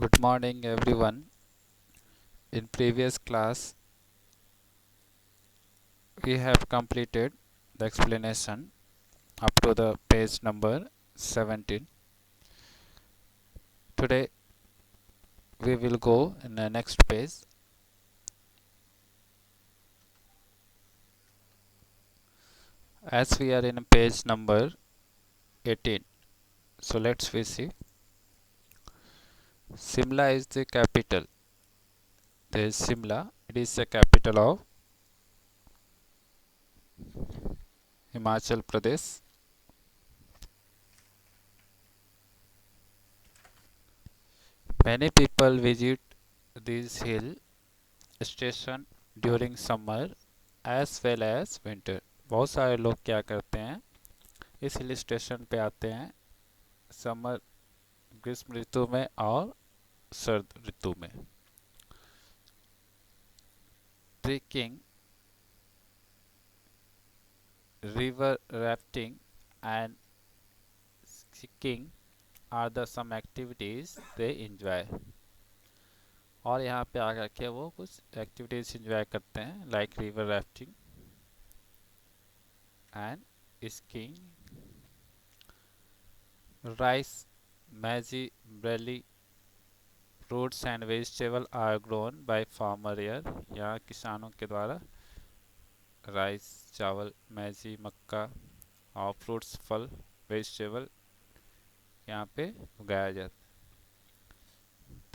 Good morning everyone. In previous class we have completed the explanation up to the page number 17. Today we will go in the next page. As we are in page number 18. So let's we see. Simla is the capital. There is Simla. It is the capital of Himachal Pradesh. Many people visit this hill station during summer as well as winter. बहुत सारे लोग क्या करते हैं, इस hill station पे आते हैं समर ग्रीष्म ऋतु में और सर्द ऋतु में. Trekking, river rafting and skiing are the some activities they enjoy. और यहाँ पे आकर के वो कुछ एक्टिविटीज एंजॉय करते हैं like river rafting and skiing. Rice, maize, barley, fruits and vegetable are grown by farmer here. यहाँ किसानों के द्वारा राइस, चावल, मैजी, मक्का और फ्रूट्स, फल, वेजिटेबल यहाँ पे उगाया जाता है.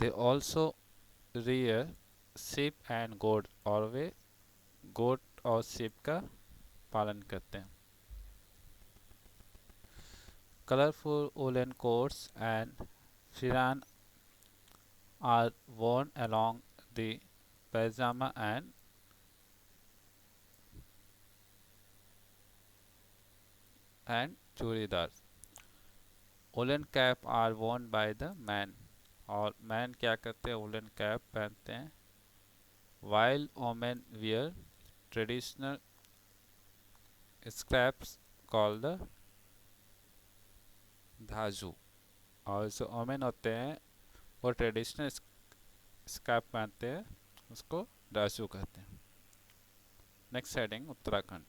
They also rear sheep and goat, और वे गोट और sheep का पालन करते हैं. Colourful woollen coats and pheran are worn along the pajama and churidar. Woolen cap are worn by the man. और मैन क्या करते हैं, वुलन कैप पहनते हैं. while women wear traditional scraps called the धाजू. और जो वोमेन होते हैं वो ट्रेडिशनल स्कार्फ पहनते हैं, उसको धाजू कहते हैं. Next heading, Uttarakhand.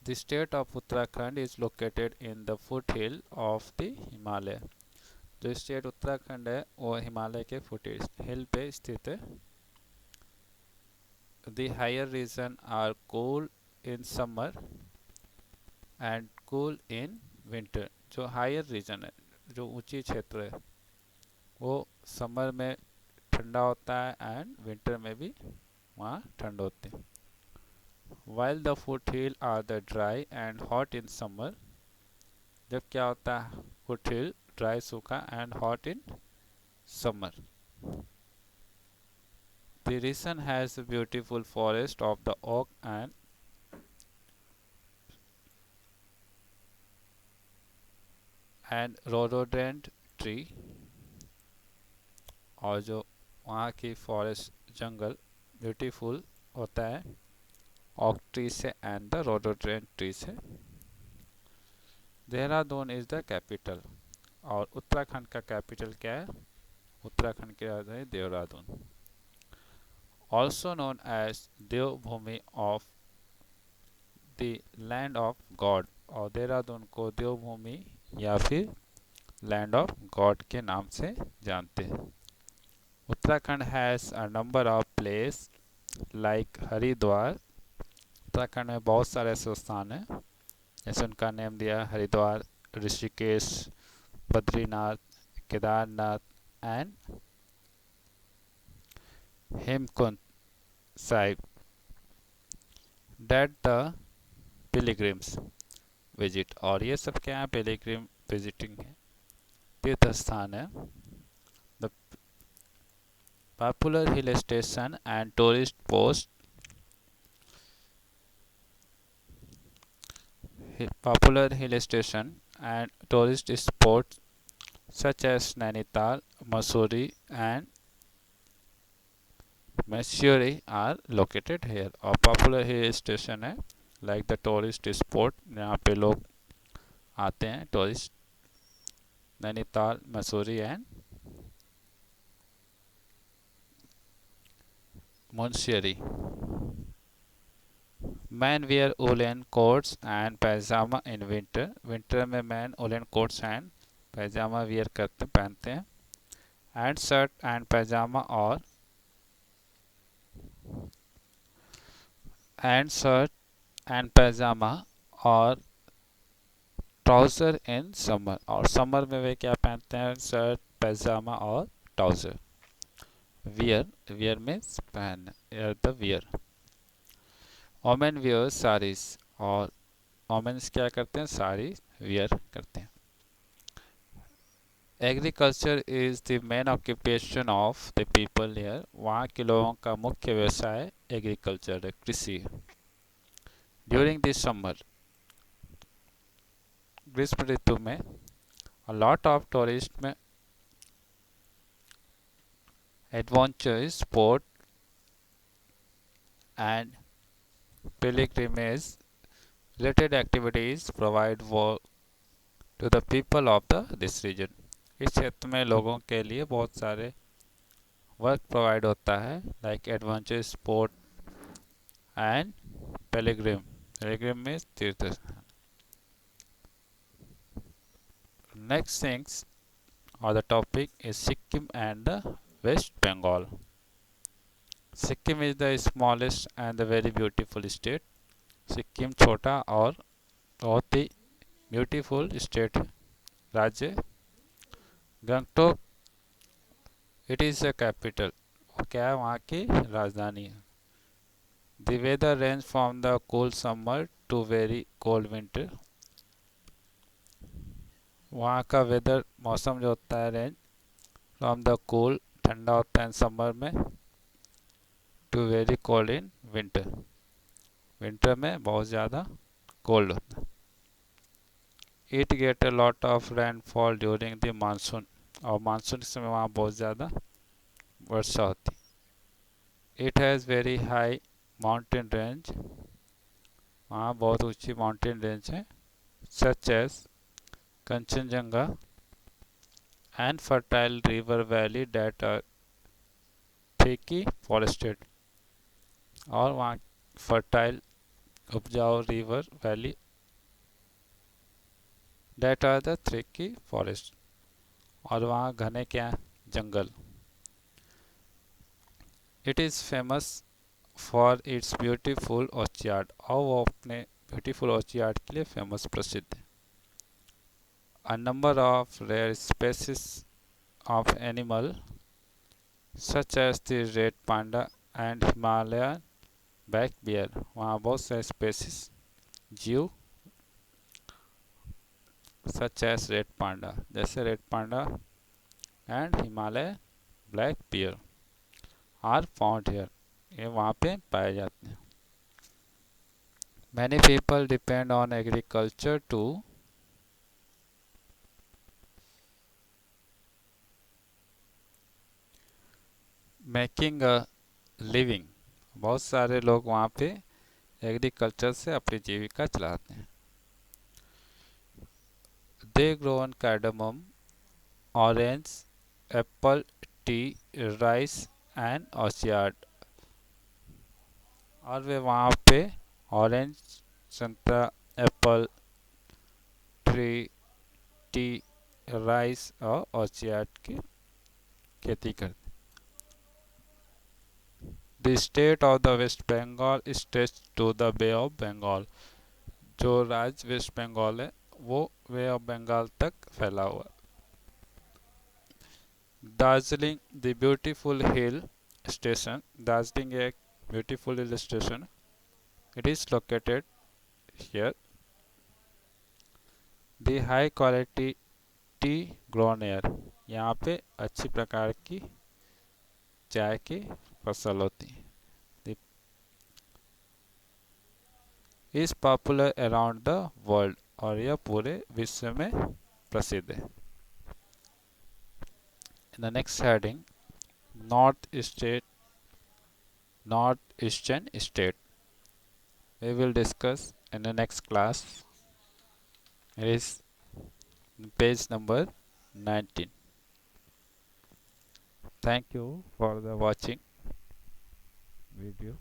The state of Uttarakhand is located in the foothill of the Himalaya. जो स्टेट उत्तराखंड है वो हिमालय के फुट हिल पे स्थित है. The higher region are cool in summer and cool in winter. जो हायर रीजन है, जो ऊंची क्षेत्र है, वो समर में ठंडा होता है एंड विंटर में भी वहाँ ठंड होती है. While the foothill are the dry and hot in summer. जब क्या होता है, foothill ड्राई सूखा and hot in summer. The region has a beautiful forest of the oak and rhododendron tree. और जो वहाँ की फॉरेस्ट जंगल ब्यूटीफुल होता है ओक ट्री से एंड द rhododendron ट्री से. Dehradun is the capital. और उत्तराखंड का कैपिटल क्या है, उत्तराखंड की राजधानी Dehradun. Also known as Devbhoomi of the land of god. और देहरादून को देवभूमि या फिर लैंड ऑफ गॉड के नाम से जानते हैं. Uttarakhand has a number of place like Haridwar. Uttarakhand में बहुत सारे ऐसे स्थान हैं जैसे उनका नेम दिया, Haridwar, Rishikesh, Badrinath, Kedarnath and Hemkund Sahib that the pilgrims visit. और ये सब क्या है, पिलग्रिम विजिटिंग है, तीर्थ स्थान है. The popular hill station and tourist post. Popular hill station and tourist spots such as Nainital, Mussoorie and Mussoorie are located here. और पॉपुलर हिल स्टेशन है लाइक द टूरिस्ट स्पॉट, यहाँ पे लोग आते हैं tourist. Nainital, Mussoorie and Munshieri. Men wear woolen coats and pajama in winter. Winter में men woolen coats and pajama wear करते पहनते हैं. And shirt and pajama and shirt and pajama और ट्राउजर इन समर. और summer में वे क्या पहनते हैं? शर्ट, पैजामा और ट्राउजर. वियर, वियर मीन्स पहनना, air the wear. Women wear saris. और वोमेन्स क्या करते हैं? साड़ी वियर करते हैं. Agriculture is the main occupation of the people here. वहाँ के लोगों का मुख्य व्यवसाय एग्रीकल्चर है, कृषि. ड्यूरिंग दिस समर, ग्रीष्म ऋतु में, a lot of tourists में adventure sport and pilgrimage related activities provide work to the people of this region. इस क्षेत्र में लोगों के लिए बहुत सारे वर्क प्रोवाइड होता है, लाइक एडवेंचर स्पोर्ट एंड पेलिग्रिम. पेलिग्रिम में तीर्थ. Next things or the topic is Sikkim and the West Bengal. Sikkim is the smallest and the very beautiful state. Sikkim छोटा और बहुत ही ब्यूटीफुल स्टेट है, राज्य. Gangtok, it is the capital. क्या है? वहाँ की राजधानी है. The weather range from the cool summer to very cold winter. वहाँ का वेदर, मौसम जो होता है, रेंज फ्रॉम द कूल, ठंडा होता है समर में, to very cold in winter. Winter में बहुत ज़्यादा कोल्ड होता है. It get a lot of rainfall during the monsoon. और मानसून के समय वहाँ बहुत ज़्यादा वर्षा होती है. It has very high mountain range. वहाँ बहुत ऊंची माउंटेन रेंज है, such as Kanchenjunga and fertile river valley that are thickly forested. और वहाँ फर्टाइल, उपजाऊ river valley that are the thickly forest. और वहाँ घने क्या जंगल. It is famous for its beautiful orchid. और वो अपने ब्यूटीफुल ऑर्चिड के लिए फेमस, प्रसिद्ध है. A number of rare species of animal such as the red panda and Himalayan black bear. वहाँ बहुत से स्पेसिस, जीव, such as red panda, जैसे red panda and Himalaya black bear, are found here. ये वहाँ पे पाए जाते हैं. Many people depend on agriculture to making a living. बहुत सारे लोग वहाँ पे एग्रीकल्चर से अपनी जीविका चलाते हैं. They grow on cardamom, orange, apple, tea, rice and orchid. और वे वहाँ पे ऑरेंज, संतरा, एप्पल, ट्री, टी, राइस और ऑर्चिड की खेती करते. The state of the west Bengal stretch to the bay of Bengal. जो राज्य वेस्ट बंगाल है वो वे ऑफ बंगाल तक फैला हुआ. Darjeeling, the beautiful hill station. Darjeeling एक beautiful hill station. It is located here. The high quality tea grown there. यहाँ पे अच्छी प्रकार की चाय की फसल होती है. Is popular around the world. और यह पूरे विश्व में प्रसिद्ध है. In the next heading, north eastern state. We will discuss in the next class. It is page number 19. Thank you for the watching video.